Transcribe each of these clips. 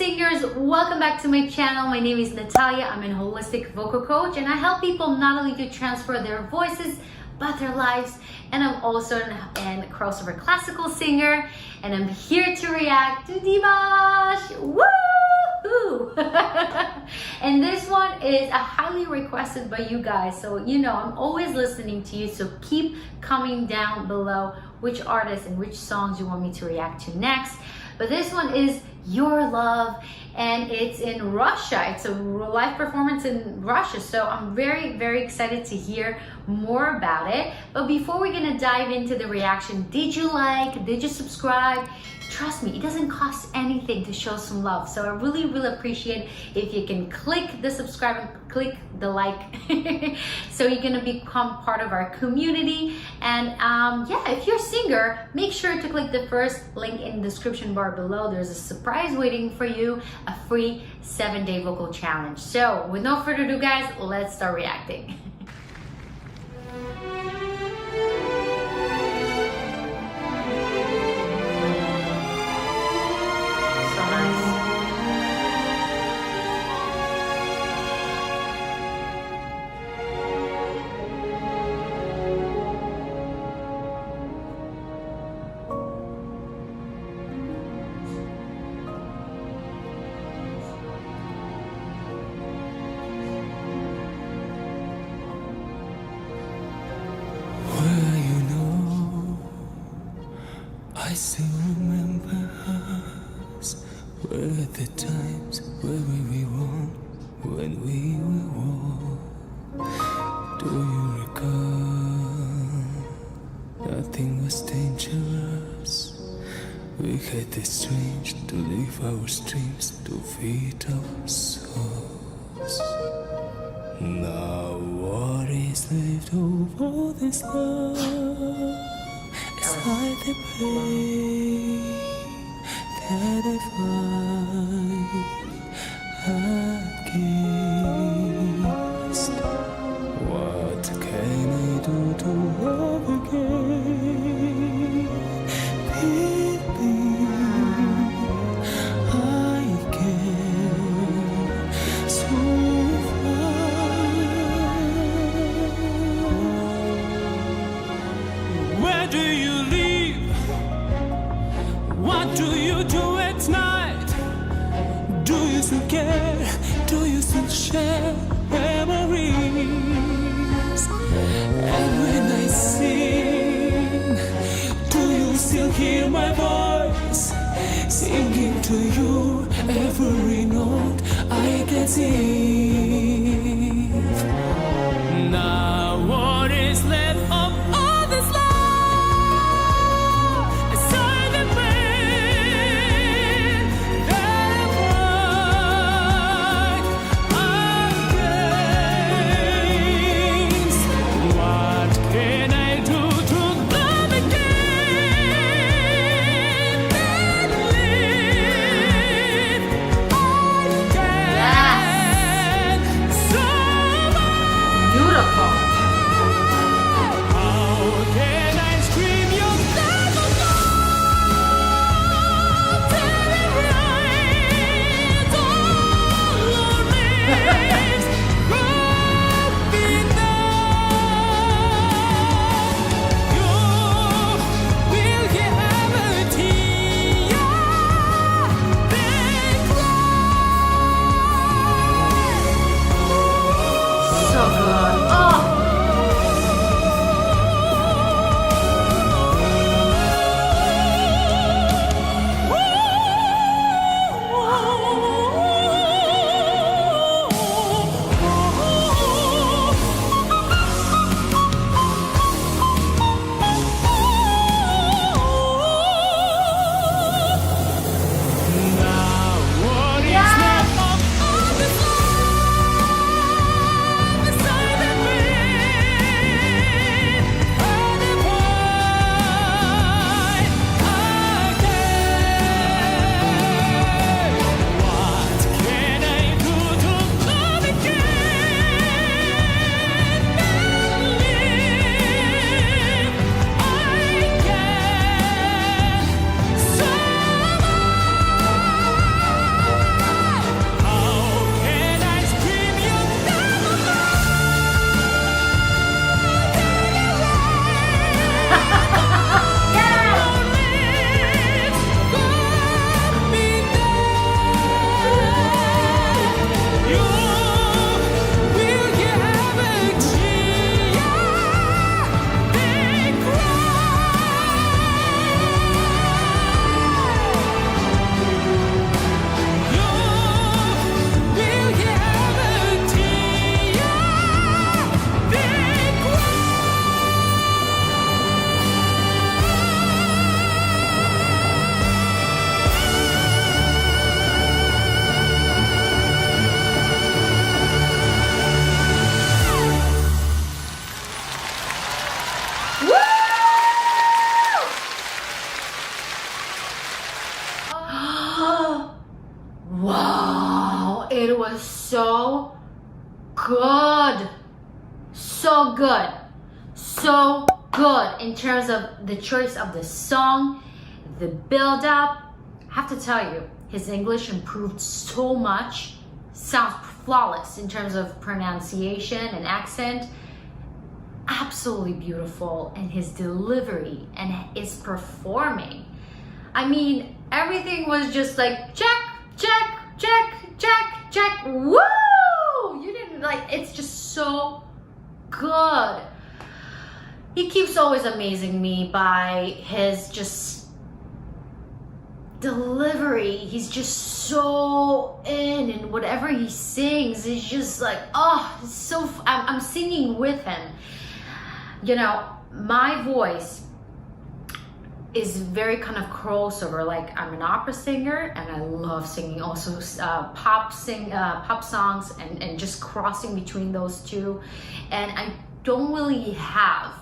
singers, welcome back to my channel. My name is Natalia. I'm a holistic vocal coach and I help people not only to transfer their voices but their lives. And I'm also a crossover classical singer and I'm here to react to DIMASH. Woo! And this one is highly requested by you guys, so you know I'm always listening to you, so keep coming down below which artists and which songs you want me to react to next. But this one is Your Love and it's in Russia. It's a live performance in Russia, so I'm very excited to hear more about it. But before we're gonna dive into the reaction, did you like, did you subscribe? Trust me, it doesn't cost anything to show some love, so I really appreciate if you can click the subscribe and click the like so you're gonna become part of our community. And yeah, if you're a singer, make sure to click the first link in the description bar below. There's a surprise waiting for you, a free 7-day vocal challenge. So with no further ado guys, let's start reacting. I still remember us, were the times where we won, when we were warm. Do you recall? Nothing was dangerous. We had the strength to live our dreams, to feed our souls. Now what is left of all this love? Hide the pain that I find against. What can I do to love again? Believe I can survive. Where do you live? What do you do at night? Do you still care? Do you still share memories? And when I sing, do you still hear my voice? Singing to you every note I can sing. Now what is left of all this love? wow, it was so good. So good. So good in terms of the choice of the song, the build up. I have to tell you, his English improved so much. Sounds flawless in terms of pronunciation and accent. Absolutely beautiful in his delivery and his performing. I mean, everything was just like check, check, check, check, check. Woo! You didn't like, it's just so good. He keeps always amazing me by his just delivery. He's just so in, and whatever he sings is just like, oh, it's so, I'm singing with him. You know, my voice is very kind of crossover. Like, I'm an opera singer and I love singing also pop songs and just crossing between those two. And I don't really have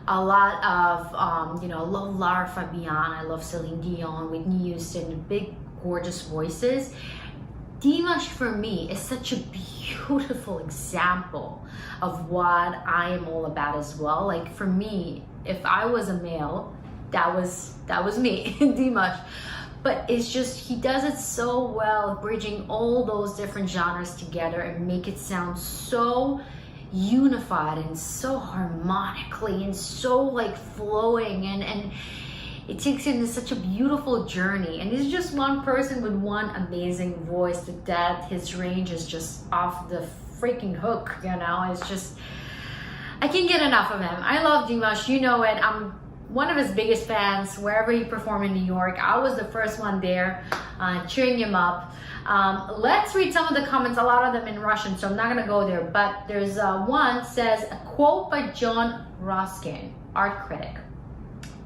a lot of, you know, I love Lara Fabian, I love Celine Dion, Whitney Houston, big, gorgeous voices. Dimash for me is such a beautiful example of what I am all about as well. Like for me, if I was a male, that was me, Dimash. But it's just, he does it so well, bridging all those different genres together and make it sound so unified and so harmonically and so like flowing, and it takes him to such a beautiful journey. And he's just one person with one amazing voice that his range is just off the freaking hook, you know. It's just, I can't get enough of him. I love Dimash, you know it. I'm one of his biggest fans. Wherever he performed in New York, I was the first one there cheering him up. Let's read some of the comments, a lot of them in Russian, so I'm not gonna go there, but there's one says, a quote by John Ruskin, art critic: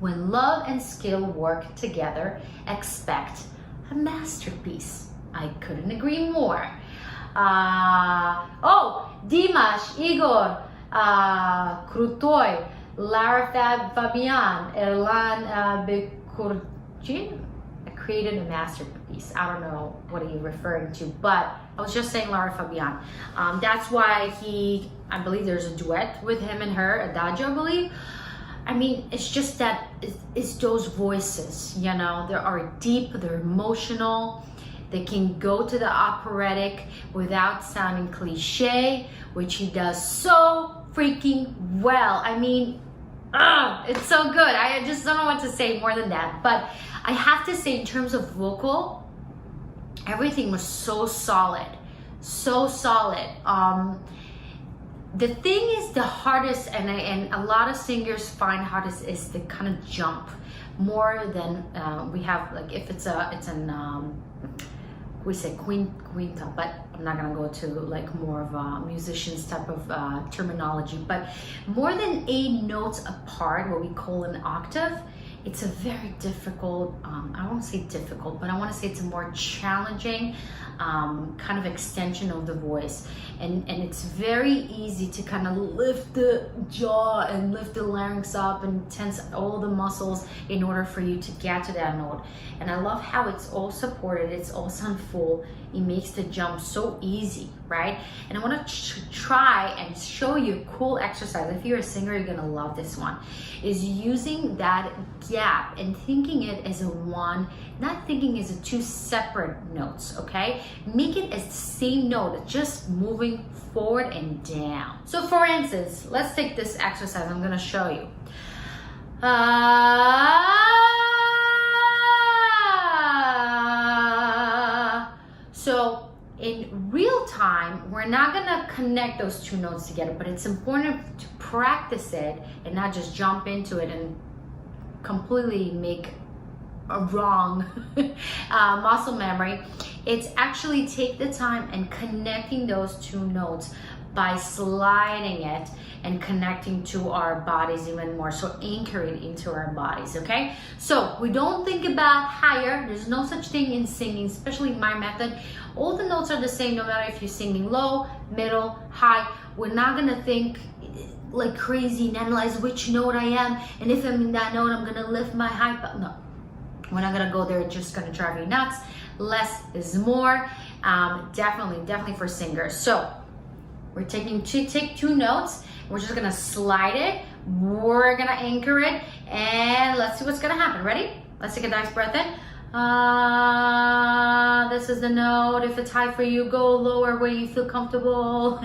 when love and skill work together, expect a masterpiece. I couldn't agree more. Oh, Dimash, Igor, Krutoy, Lara Fabian, Erlan Bekurchin created a masterpiece. I don't know what are you referring to, but I was just saying Lara Fabian. That's why I believe there's a duet with him and her, Adagio, I believe. I mean, it's just that it's those voices, you know, they are deep, they're emotional, they can go to the operatic without sounding cliche, which he does so freaking well. I mean, it's so good. I just don't know what to say more than that. But I have to say, in terms of vocal, everything was so solid, so solid. The thing is, the hardest, and a lot of singers find hardest, is the kind of jump more than we have. Like if it's an we say quinta, but I'm not gonna go to like more of a musician's type of terminology. But more than 8 notes apart, what we call an octave, it's a very difficult, I won't say difficult, but I want to say it's a more challenging kind of extension of the voice. And it's very easy to kind of lift the jaw and lift the larynx up and tense all the muscles in order for you to get to that note. And I love how it's all supported, it's all sound full. It makes the jump so easy, right? And I want to try and show you a cool exercise. If you're a singer, you're gonna love this one. Is using that gap and thinking it as a one, not thinking as a 2 separate notes, okay? Make it as the same note, just moving forward and down. So for instance, let's take this exercise. I'm gonna show you. So in real time, we're not gonna connect those 2 notes together, but it's important to practice it and not just jump into it and completely make a wrong muscle memory. It's actually take the time and connecting those 2 notes by sliding it and connecting to our bodies even more. So anchor it into our bodies, okay? So we don't think about higher. There's no such thing in singing, especially my method. All the notes are the same, no matter if you're singing low, middle, high. We're not gonna think like crazy and analyze which note I am, and if I'm in that note, I'm gonna lift my high. No, we're not gonna go there. It's just gonna drive you nuts. less is more. Definitely for singers. So we're take two notes. We're just gonna slide it. We're gonna anchor it, and let's see what's gonna happen. Ready? Let's take a nice breath in. This is the note. If it's high for you, go lower where you feel comfortable.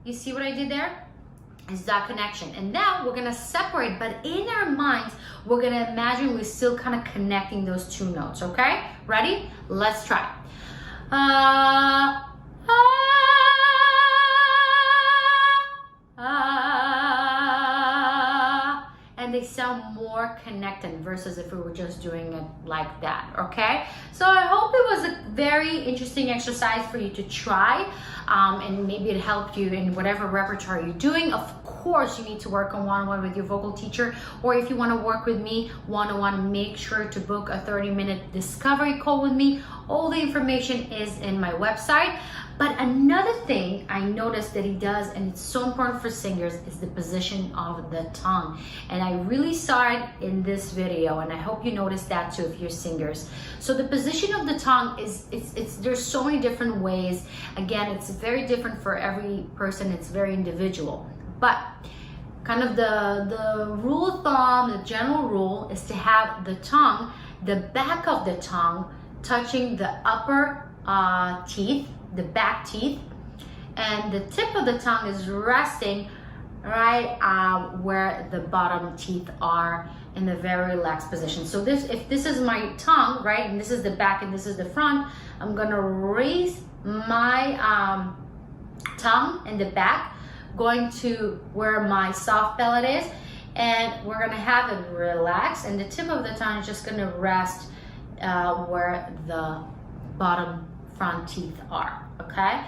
You see what I did there? Is that connection. And now we're gonna separate, but in our minds, we're gonna imagine we're still kind of connecting those two notes, okay? Ready? Let's try. And they sound more connected versus if we were just doing it like that, okay? So I hope it was a very interesting exercise for you to try, and maybe it helped you in whatever repertoire you're doing. Of course, you need to work on one-on-one with your vocal teacher, or if you want to work with me one-on-one, make sure to book a 30-minute discovery call with me. All the information is in my website. But another thing I noticed that he does, and it's so important for singers, is the position of the tongue. And I really saw it in this video, and I hope you noticed that too if you're singers. So the position of the tongue there's so many different ways. Again, it's very different for every person. It's very individual. But kind of the rule of thumb, the general rule is to have the tongue, the back of the tongue touching the upper teeth, the back teeth, and the tip of the tongue is resting right where the bottom teeth are in the very relaxed position. So if this is my tongue, right, and this is the back and this is the front, I'm gonna raise my tongue in the back, going to where my soft palate is, and we're gonna have it relaxed, and the tip of the tongue is just gonna rest where the bottom front teeth are, okay?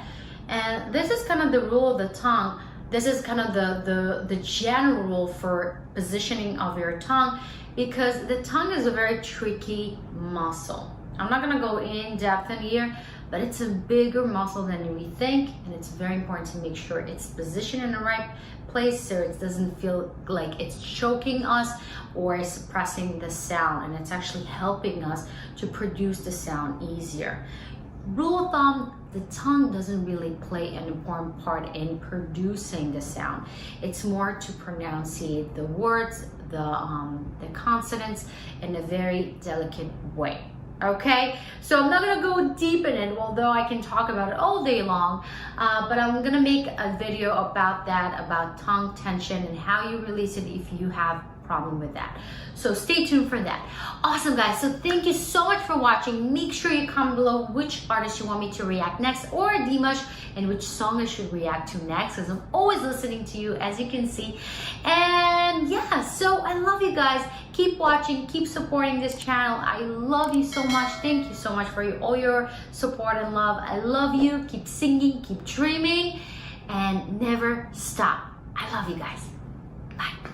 And this is kind of the rule of the tongue. This is kind of the general rule for positioning of your tongue, because the tongue is a very tricky muscle. I'm not gonna go in depth in here, but it's a bigger muscle than we think, and it's very important to make sure it's positioned in the right place so it doesn't feel like it's choking us or suppressing the sound, and it's actually helping us to produce the sound easier. Rule of thumb, the tongue doesn't really play an important part in producing the sound. It's more to pronunciate the words, the consonants in a very delicate way. Okay, so I'm not gonna go deep in it, although I can talk about it all day long, but I'm gonna make a video about that, about tongue tension and how you release it if you have problem with that. So stay tuned for that. Awesome, guys. So thank you so much for watching. Make sure you comment below which artist you want me to react next, or Dimash, and which song I should react to next, because I'm always listening to you, as you can see. And yeah, so I love you guys. Keep watching, keep supporting this channel. I love you so much. Thank you so much for all your support and love. I love you. Keep singing, keep dreaming, and never stop. I love you guys. Bye.